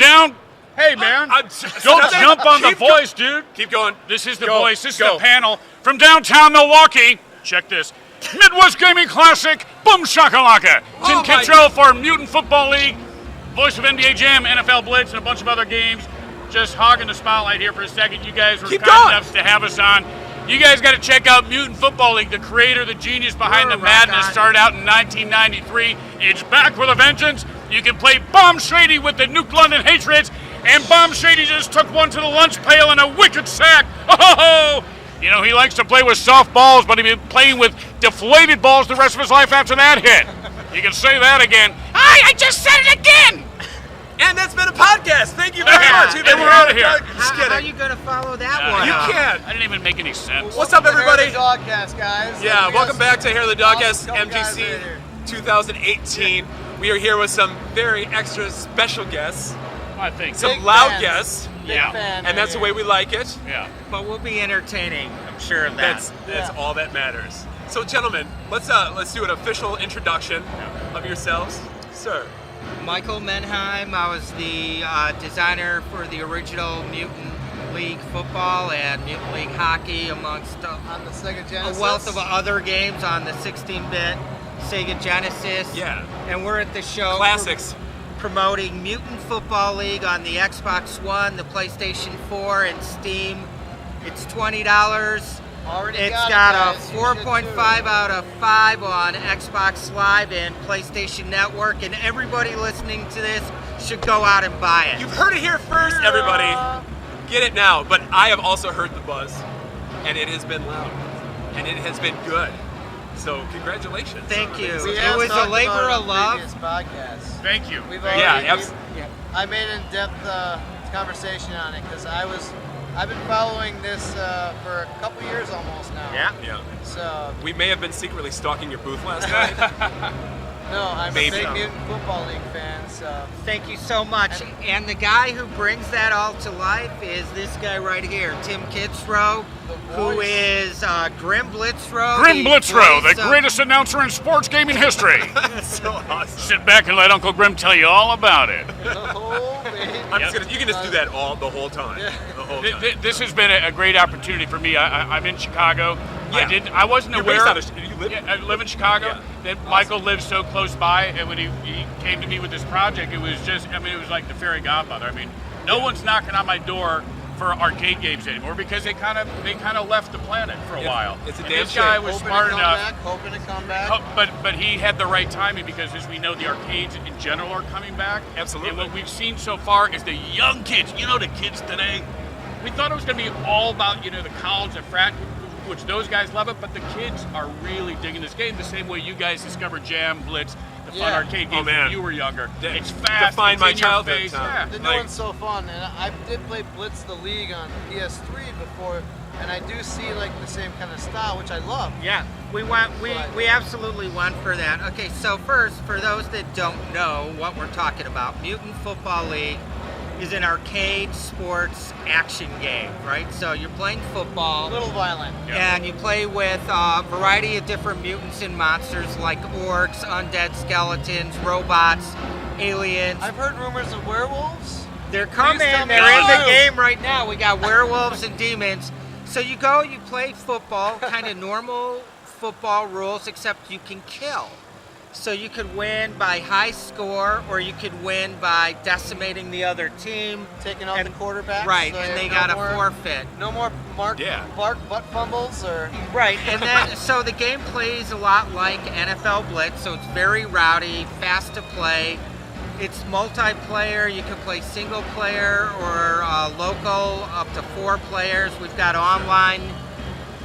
down. Hey, man. Don't jump on the voice, dude. Keep going. This is the voice. This is the panel from downtown Milwaukee. Check this. Midwest Gaming Classic, Boomshakalaka. Tim Kitzrow for Mutant Football League, voice of NBA Jam, NFL Blitz, and a bunch of other games. Just hogging the spotlight here for a second. You guys were kind enough to have us on. You guys got to check out Mutant Football League, the creator, the genius behind the madness. Started out in 1993. It's back with a vengeance. You can play Bomb Shady with the Nuke London Hatriots, and Bomb Shady just took one to the lunch pail in a wicked sack. Oh! You know, he likes to play with soft balls, but he'll be playing with deflated balls the rest of his life after that hit. You can say that again. I just said it again! And that's been a podcast. Thank you very much. And we're out of here. How are you going to follow that one? You can't. I didn't even make any sense. What's up, everybody? Dogcast, guys. Yeah, welcome back to Hair of the Dogcast MGC 2018. We are here with some very extra special guests. I think. Some loud guests. Yeah. And that's the way we like it. Yeah. But we'll be entertaining, I'm sure of that. That's all that matters. So, gentlemen, let's do an official introduction of yourselves. Sir. Michael Mendheim. I was the designer for the original Mutant League Football and Mutant League Hockey, amongst on the Sega Genesis. A wealth of other games on the 16-bit Sega Genesis. Yeah. And we're at the show classics promoting Mutant Football League on the Xbox One, the PlayStation 4, and Steam. It's $20. It's got a 4.5 out of 5 on Xbox Live and PlayStation Network, and everybody listening to this should go out and buy it. You've heard it here first, everybody. Get it now. But I have also heard the buzz, and it has been loud, and it has been good. So congratulations. Thank you. It was a labor of love. Thank you. I made an in-depth conversation on it because I've been following this for a couple years almost now. Yeah. So we may have been secretly stalking your booth last night. No, I'm a big Mutant Football League fan. So thank you so much. And the guy who brings that all to life is this guy right here, Tim Kitzrow, who is Grim Blitzrow. Grim Blitzrow, the greatest announcer in sports gaming history. That's so awesome. Sit back and let Uncle Grim tell you all about it. You can just do that the whole time. Yeah. The whole time. This has been a great opportunity for me. I'm in Chicago. Yeah. I wasn't aware. You live? Yeah, I live in Chicago. Yeah. Then Michael lives so close by, and when he came to me with this project, it was it was like the fairy godmother. I mean, no one's knocking on my door for arcade games anymore because they kind of left the planet for a while. It's a and damn this guy shame. was smart enough. Hoping to come back. But he had the right timing because, as we know, the arcades in general are coming back. Absolutely. And what we've seen so far is the young kids. You know, the kids today. We thought it was going to be all about the college and frat, which those guys love it, but the kids are really digging this game the same way you guys discovered Jam, Blitz, the fun arcade games when you were younger. It's fast. Defined my it's in your childhood. face. The new one's so fun, and I did play Blitz the League on PS3 before, and I do see like the same kind of style, which I love. Yeah, we absolutely went for that. Okay, so first, for those that don't know what we're talking about, Mutant Football League is an arcade sports action game, right? So you're playing football. A little violent. And you play with a variety of different mutants and monsters like orcs, undead skeletons, robots, aliens. I've heard rumors of werewolves. They're coming. They're in the game right now. We got werewolves and demons. So you play football, kind of normal football rules, except you can kill. So you could win by high score, or you could win by decimating the other team. Taking out the quarterback. Right, so and they got a forfeit. No more bark butt fumbles or... Right, and then, so the game plays a lot like NFL Blitz, so it's very rowdy, fast to play. It's multiplayer. You can play single player or local, up to 4 players. We've got online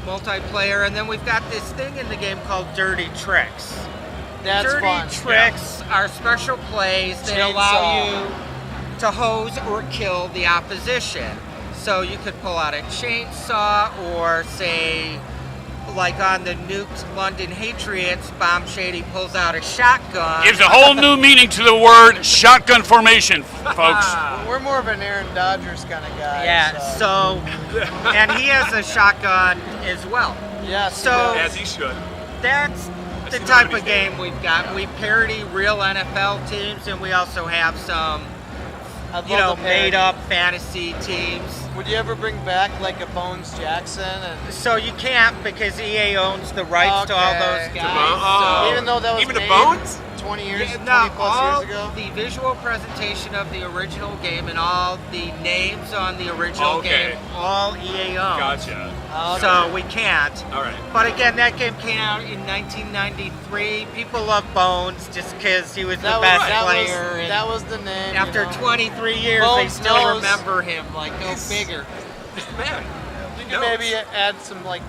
multiplayer, and then we've got this thing in the game called Dirty Tricks. Dirty Tricks are special plays that allow you to hose or kill the opposition. So you could pull out a chainsaw, or say, like on the Nuked London Hatriots, Bomb Shady pulls out a shotgun. Gives a whole new meaning to the word shotgun formation, folks. We're more of an Aaron Dodgers kind of guy. Yeah, so and he has a shotgun as well. Yeah, so as he should. That's the type of game we've got. We parody real NFL teams, and we also have some I'd love the parody. made up fantasy teams. Would you ever bring back like a Bones Jackson? And So you can't because EA owns the rights to all those Okay. guys. even though that was Even to made Bones? 20 years, Yeah, 20 no, plus all years ago. the visual presentation of the original game and all the names on the original Okay. game, all EA owns. Gotcha. So we can't. All right. But again, that game came out in 1993. People love Bones just because he was the best player. and that was the name. after 23 years, they Bones still knows. remember him. Like, go figure. Man. You can maybe add some like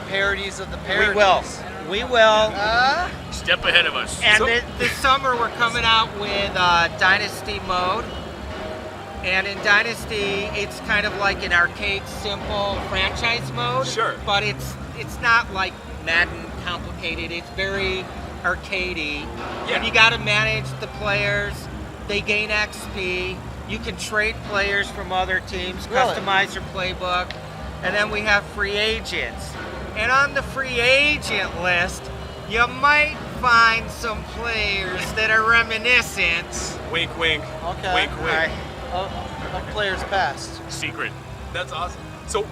parodies of the We parodies. will. We will. Step ahead of us. And So- this summer we're coming out with Dynasty mode. And in Dynasty, it's kind of like an arcade simple franchise mode. Sure. But it's not like Madden complicated. It's very arcadey. Yeah. And you got to manage the players. They gain XP. You can trade players from other teams, Really? customize your playbook. And then we have free agents. And on the free agent list, you might find some players that are reminiscent. Wink, wink. Okay. Wink, wink. Right. Of players past. Secret. That's awesome. So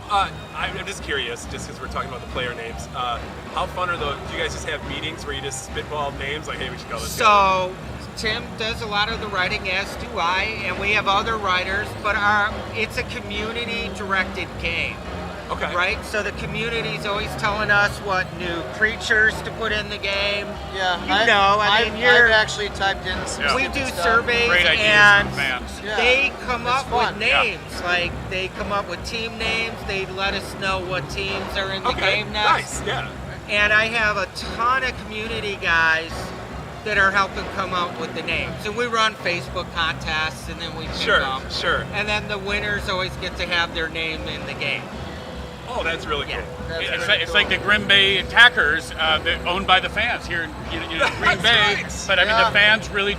I'm just curious, just because we're talking about the player names. How fun are those? Do you guys just have meetings where you just spitball names like, hey, we should call this guy? So Tim does a lot of the writing, as do I, and we have other writers, but it's a community-directed game. Okay. Right? So the community's always telling us what new creatures to put in the game. Yeah. I've I've actually typed in some Yeah. We stupid do stuff. surveys Great ideas and from fans. Yeah. they come It's up fun. with Yeah. names. Like they come up with team names. They let us know what teams are in the Okay. game next. Nice. Yeah. And I have a ton of community guys that are helping come up with the names. And we run Facebook contests and then we pick Sure. them. Sure. And then the winners always get to have their name in the game. Oh, that's really Yeah. cool. That's It's pretty like, it's cool. like the Green Bay Attackers, that owned by the fans here in Green That's Bay. right. But I mean, Yeah. the fans really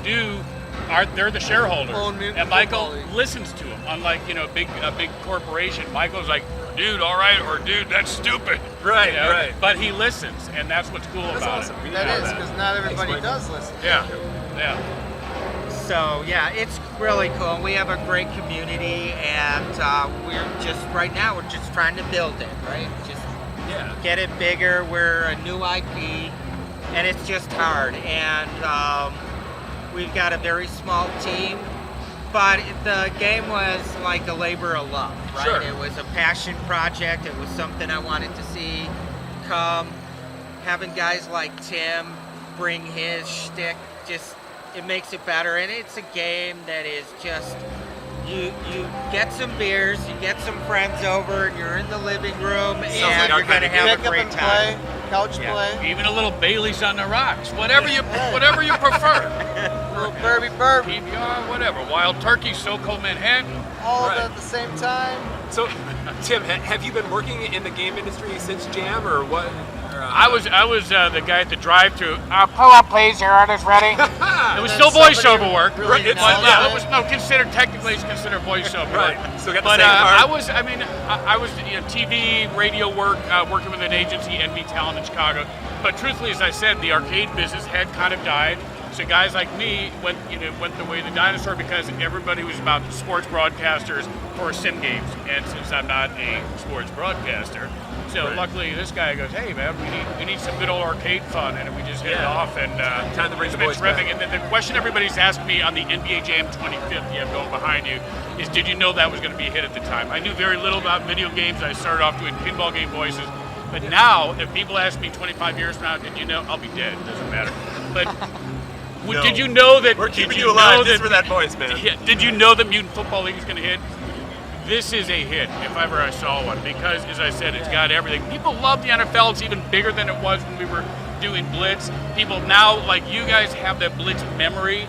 they're the shareholders. Own Mutant And Michael Football League. listens to them. Unlike a big corporation, Michael's like, dude, all right, or dude, that's stupid. Right, You know? right. But he listens, and that's what's cool That's about awesome. it. We need That to have is, because not everybody Thanks, Michael. does listen. Yeah, yeah. So yeah, it's really cool. We have a great community, and right now we're just trying to build it, right? Just Yeah. get it bigger. We're a new IP, and it's just hard. And we've got a very small team, but the game was like a labor of love, right? Sure. It was a passion project. It was something I wanted to see come. Having guys like Tim bring his shtick, it makes it better. And it's a game that is just, you get some beers, you get some friends over, and you're in the living room, like and our you're going kind to of have Pick a up great and time. play, couch Yeah. play, Even a little Bailey's on the rocks, whatever you prefer. little burb, PBR, whatever. Wild turkey, SoCo Manhattan. all Right. of it at the same time. So, Tim, have you been working in the game industry since Jam, or what? Or, I was the guy at the drive-thru. Pull up, please. Your order's ready. It was still somebody voiceover work. really But, nailed yeah, it. it was technically it's considered voiceover Right. work. So got the But same card. I was TV, radio work, working with an agency, NB Talent in Chicago. But truthfully, as I said, the arcade business had kind of died. So guys like me went the way of the dinosaur because everybody was about sports broadcasters for sim games. And since I'm not a sports broadcaster, so Right. luckily this guy goes, hey man, we need some good old arcade fun, and we just hit it Yeah. off. And Time to bring it's the been boys terrific. back. And the question everybody's asked me on the NBA Jam 25th you have going behind you is, did you know that was going to be a hit at the time? I knew very little about video games. I started off doing pinball game voices. But now, if people ask me 25 years from now, did you know? I'll be dead. It doesn't matter. But No. did you know that? We're did keeping you you alive know just for that voice, man. Yeah, did you know that Mutant Football League is going to hit? This is a hit, if ever I saw one, because, as I said, it's got everything. People love the NFL. It's even bigger than it was when we were doing Blitz. People now, like you guys, have that Blitz memory.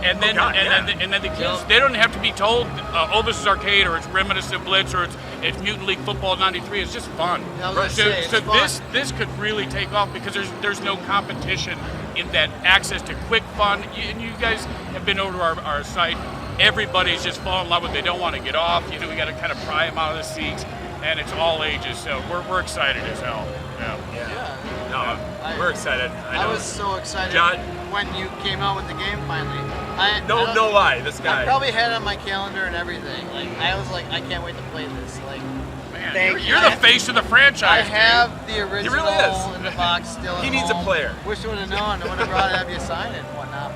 And then, God, yeah. and then the kids, they don't have to be told, oh, this is arcade, or it's reminiscent of Blitz, or it's Mutant League Football '93. It's just fun. Yeah, I was gonna So, say, so it's fun. this could really take off because there's no competition in that access to quick fun. And you guys have been over to our site. Everybody's just falling in love with it. They don't want to get off. We got to kind of pry them out of the seats, and it's all ages. So we're excited as hell. Yeah. No, We're excited. I was so excited John, when you came out with the game finally. no lie, this guy. I probably had it on my calendar and everything. Like I was like, I can't wait to play this. Like, Man, you're the face of the franchise. I have the original He really is. in the box still. He at needs home. a player. Wish I would have known. I would have brought it, have you sign it and whatnot.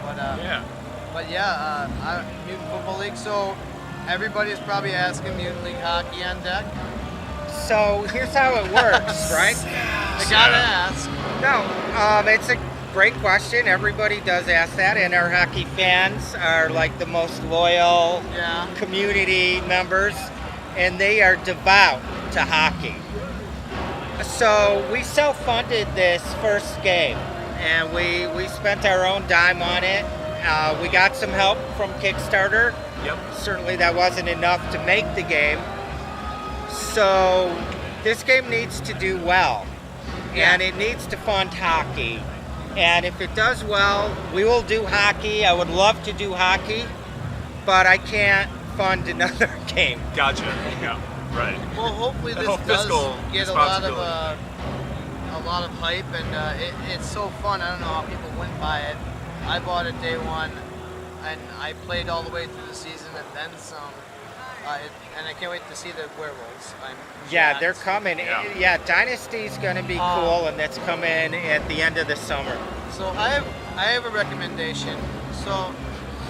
But Mutant Football League. So everybody's probably asking Mutant League hockey on deck. So here's how it works, right? I gotta ask. No, it's a great question. Everybody does ask that, and our hockey fans are like the most loyal community members, and they are devout to hockey. So we self-funded this first game, and we spent our own dime on it. We got some help from Kickstarter. Yep. Certainly that wasn't enough to make the game. So this game needs to do well, and it needs to fund hockey. And if it does well, we will do hockey. I would love to do hockey, but I can't fund another game. Gotcha. Yeah. Right. Well, hopefully this whole does fiscal get a lot of hype, and it's so fun. I don't know how people wouldn't buy it. I bought it day one, and I played all the way through the season and then some. And I can't wait to see the werewolves. Yeah, they're coming. Yeah, Dynasty's going to be cool, and that's coming at the end of the summer. So I have a recommendation. So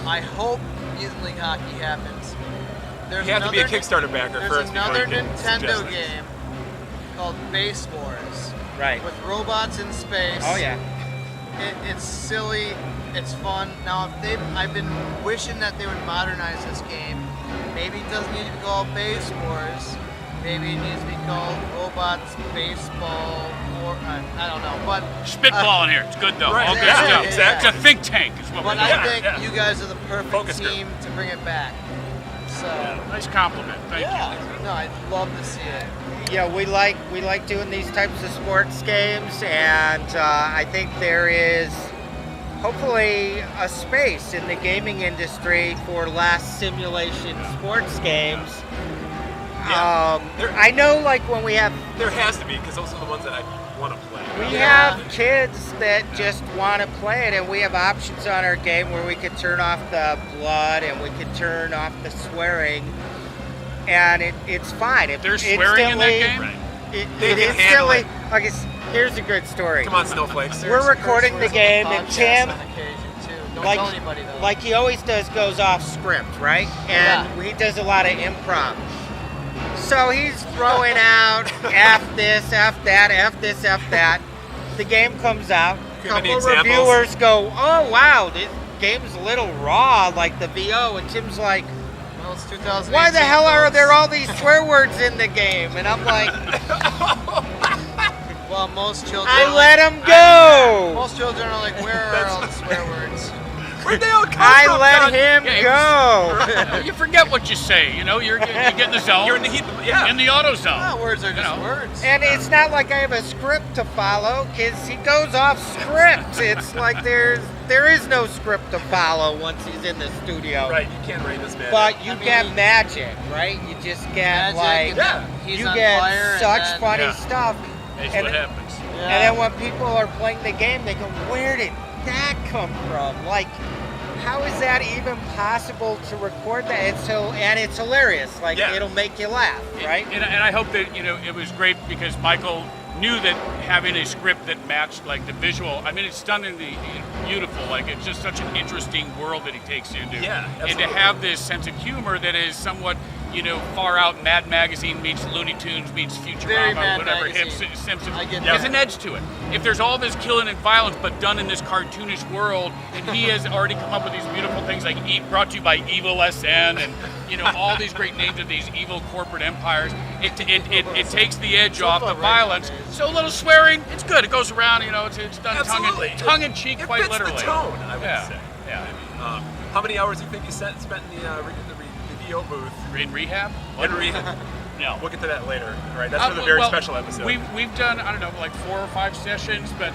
I hope Mutant League Hockey happens. You have to be a Kickstarter backer first. There's another before you can Nintendo suggest game called Base Wars. Right. With robots in space. Oh yeah. It's silly. It's fun. Now, I've been wishing that they would modernize this game. Maybe it doesn't need to be called Base Wars. Maybe it needs to be called Robots Baseball, or I don't know. But Spitballing here. It's good though. Right. All good Yeah, stuff. exactly. It's a think tank. Is what But we're I doing. think you guys are the perfect Focus group. team to bring it back. So Nice compliment. Thank you. no, I'd love to see it. Yeah, we like doing these types of sports games, and I think there is hopefully a space in the gaming industry for less simulation sports games. Yeah. I know, like when we have There has to be, because those are the ones that I want to play. we have kids that just want to play it, and we have options on our game where we could turn off the blood and we could turn off the swearing, and it's fine. There's swearing in that game? Right. It can handle instantly. it. Okay, here's a good story. Come on, snowflakes. We're recording the game, and Tim, On occasion too. Don't tell anybody though. like he always does, goes off script, right? And he does a lot of improv. So he's throwing out F this, F that, F this, F that. The game comes out. A Do you have any couple examples? reviewers go, "Oh wow, this game's a little raw, like the VO." And Tim's like, Well, it's 2018. "Why the hell are folks. there all these swear words in the game?" And I'm like, Well, most children. "I are let like, him go. Most children are like, where are all the swear words? Where'd they all come I from, let John? him go." You forget what you say. You know, you get in the zone. You're in the heat. Yeah. in the auto zone. No, words are You just know. words. And it's not like I have a script to follow, because he goes off script. It's like there is no script to follow once he's in the studio. Right. You can't read this man. But you I mean, get magic, right? You just get Magic, like and he's you on get fire, and such then- funny Yeah. stuff. That's And what then- happens. Yeah. And then when people are playing the game, they go, "Where did that come from? Like, how is that even possible to record that?" And it's hilarious. Like, Yeah. it'll make you laugh, right? And I hope that, it was great because Michael knew that having a script that matched like the visual, I mean, it's stunningly beautiful. Like, it's just such an interesting world that he takes you into. Yeah, And to absolutely. have this sense of humor that is somewhat, far out. Mad Magazine meets Looney Tunes meets Very Futurama, Mad whatever. Magazine. Simpsons. I get There's that. an edge to it. If there's all this killing and violence, but done in this cartoonish world, and he has already come up with these beautiful things like brought to you by Evil SN, and all these great names of these evil corporate empires. It takes the edge off the violence. So a little swearing, it's good. It goes around. It's done Absolutely. tongue in cheek, It quite fits literally. the tone, I would Yeah. say. Yeah. How many hours do you think you spent in the VO booth? In rehab? In rehab. No. We'll get to that later. All right, that's for the very special episode. We've done, I don't know, like 4 or 5 sessions, but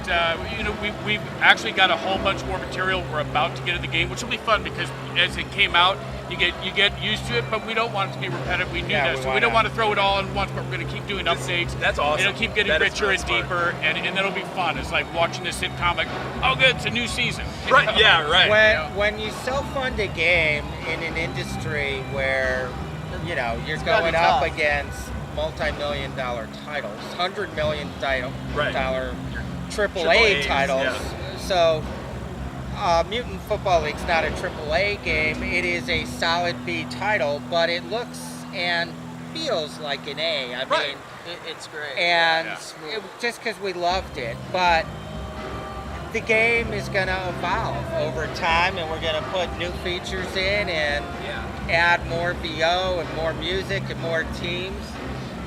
we've actually got a whole bunch more material we're about to get in the game, which will be fun because as it came out, you get used to it, but we don't want it to be repetitive. We knew that, so we don't want to throw it all in once, but we're going to keep doing updates. That's awesome. It'll keep getting richer and deeper, and that'll be fun. It's like watching a sitcom, like, oh good, it's a new season. Right, yeah, right. When you self-fund a game in an industry where, you're going up against multi-million-dollar titles, $100 million dollar AAA titles, yeah. So Mutant Football League's not a AAA game. It is a solid B title, but it looks and feels like an A. I mean, it's great. And just because we loved it, but the game is going to evolve over time, and we're going to put new features in and add more VO and more music and more teams.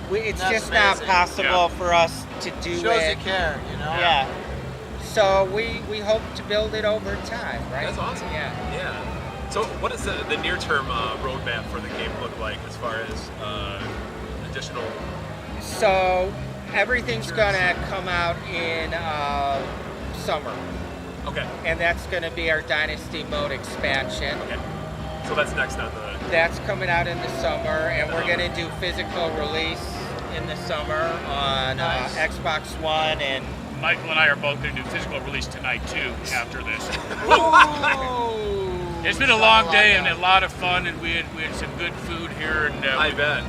It's just not possible for us to do it. Shows you care, Yeah. So we hope to build it over time, right? That's awesome. Yeah. So what does the near-term roadmap for the game look like as far as additional? So everything's gonna come out in summer. Okay. And that's gonna be our Dynasty Mode expansion. Okay. So that's next on the. That's coming out in the summer, and we're gonna do physical release in the summer on Xbox One and. Michael and I are both going to do physical release tonight too. After this, it's been a long day and a lot of fun, and we had some good food here. And I bet.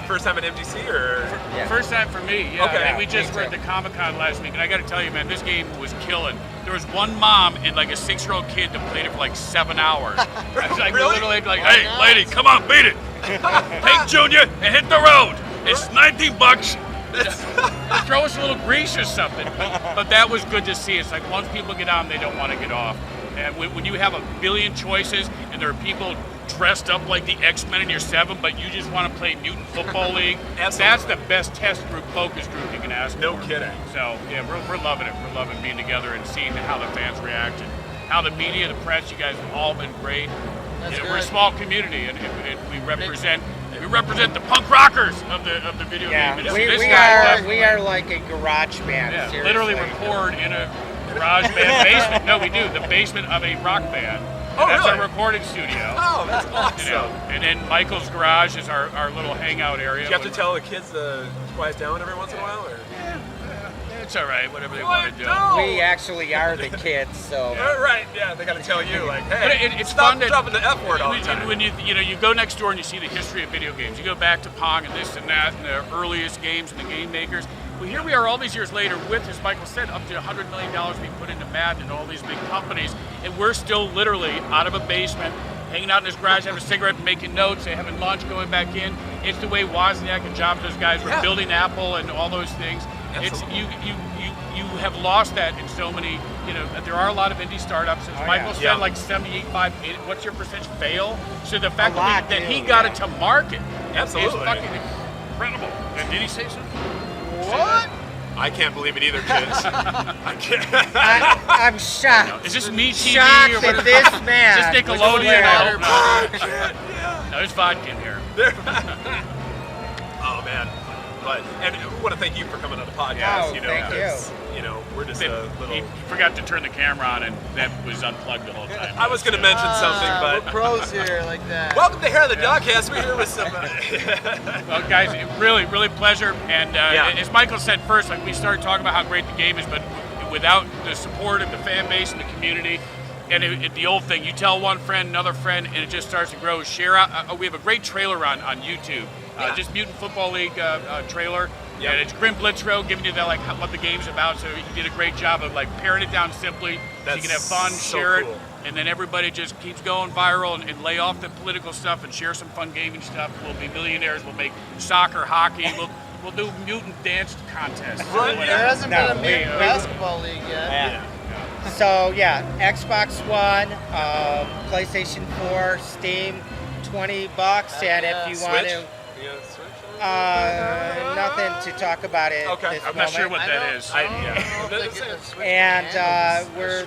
First time at MGC or? First time for me. Yeah. Okay. And we just were at the Comic-Con last week, and I got to tell you, man, this game was killing. There was one mom and like a 6-year-old kid that played it for like 7 hours. I was like, really? literally like, hey, lady, come on, beat it. Take Junior and hit the road. It's $19. Throw us a little grease or something. But that was good to see. It's like once people get on, they don't want to get off. And when you have a billion choices and there are people dressed up like the X-Men in your 7, but you just want to play Mutant Football League, that's the best test group, focus group you can ask for. No kidding. So, yeah, we're loving it. We're loving being together and seeing how the fans react and how the media, the press, you guys have all been great. We're a small community, and we represent the punk rockers of the video game industry. We are like a garage band. Yeah, seriously. literally record in a garage band basement. No, we do the basement of a rock band. That's our recording studio. Oh, that's awesome. And then Michael's garage is our little hangout area. Do you have to tell the kids to quiet down every once in a while, or? It's all right, whatever they want to do. No. We actually are the kids, so. Right, yeah, they got to tell you, like, hey, but it's stop fun dropping the F word all the time. When you go next door and you see the history of video games, you go back to Pong and this and that and the earliest games and the game makers. Well, here we are all these years later with, as Michael said, up to $100 million being put into Madden and all these big companies, and we're still literally out of a basement, hanging out in his garage, having a cigarette, making notes, and having lunch, going back in. It's the way Wozniak and Jobs, those guys were building Apple and all those things. Absolutely. You have lost that in so many, there are a lot of indie startups. As Michael said, like 78, 80, what's your percentage fail? So the fact that he got it to market is fucking incredible. And did he say something? What? I can't believe it either, kids. I can't. I'm shocked. Is this Me TV shocked or what? That this man. Is this Nickelodeon? I hope not. No, there's vodka in here. Oh man. And we want to thank you for coming on the podcast. Thank you. We're just a little. He forgot to turn the camera on, and that was unplugged the whole time. I was going to mention something, but we're pros here like that. Welcome to Hair of the Dogcast. We're here with some. Well, guys, really, really pleasure. And as Michael said first, like we started talking about how great the game is, but without the support of the fan base and the community. And the old thing, you tell one friend, another friend, and it just starts to grow. Share out. We have a great trailer on YouTube. Just Mutant Football League trailer. And it's Grim Blitzrow giving you what the game's about. So he did a great job of paring it down simply so you can have fun, share it, and then everybody just keeps going viral and lay off the political stuff and share some fun gaming stuff. We'll be millionaires. We'll make soccer, hockey. We'll do mutant dance contests. There hasn't been a mutant basketball league yet. So Xbox One, PlayStation 4, Steam, $20, and if you want to. Nothing to talk about it. Okay, this I'm moment. not sure what that is. And we're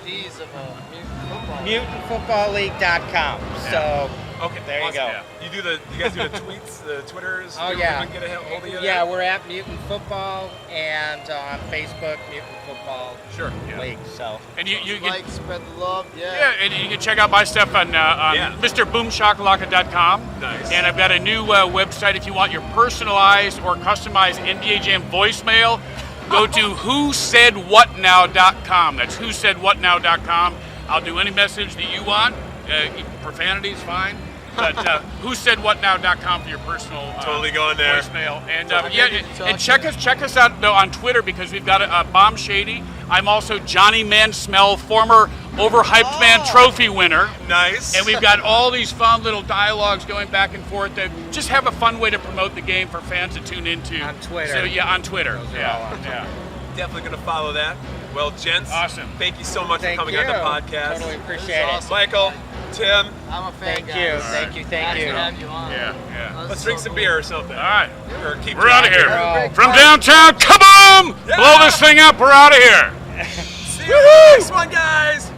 MutantFootballLeague.com. So Okay, There you awesome. go. Yeah. You guys do the tweets, the Twitters? Oh, People yeah. can get a hold of you Yeah, there? we're at Mutant Football and on Facebook, Mutant Football Sure. Yeah. League. So And you can, Like, spread the love. yeah, and you can check out my stuff on MrBoomshakalaka.com. Nice. And I've got a new website if you want your personalized or customized NBA Jam voicemail. Go to whosaidwhatnow.com. That's whosaidwhatnow.com. I'll do any message that you want. Profanity is fine. But whosaidwhatnow.com for your personal Totally going there. voicemail. And So yeah, maybe and check us out though on Twitter because we've got a Bomb Shady. I'm also Johnny Man Smell, former Overhyped Man Trophy winner. Nice. And we've got all these fun little dialogues going back and forth that just have a fun way to promote the game for fans to tune into. On Twitter. So yeah, on Twitter. Those are all Yeah, on yeah. Definitely going to follow that. Well, gents, Awesome. Thank you so much Thank for coming you. on the podcast. Totally This appreciate is it. awesome. Michael, Tim, I'm a fan, Thank guys. you, right. thank you, thank Happy you. to have you on. Yeah. That's let's so drink some cool. beer or something. All right. Or keep We're out of here. Bro. From downtown, kaboom! Yeah. Blow this thing up, we're out of here. See you on the next one, guys.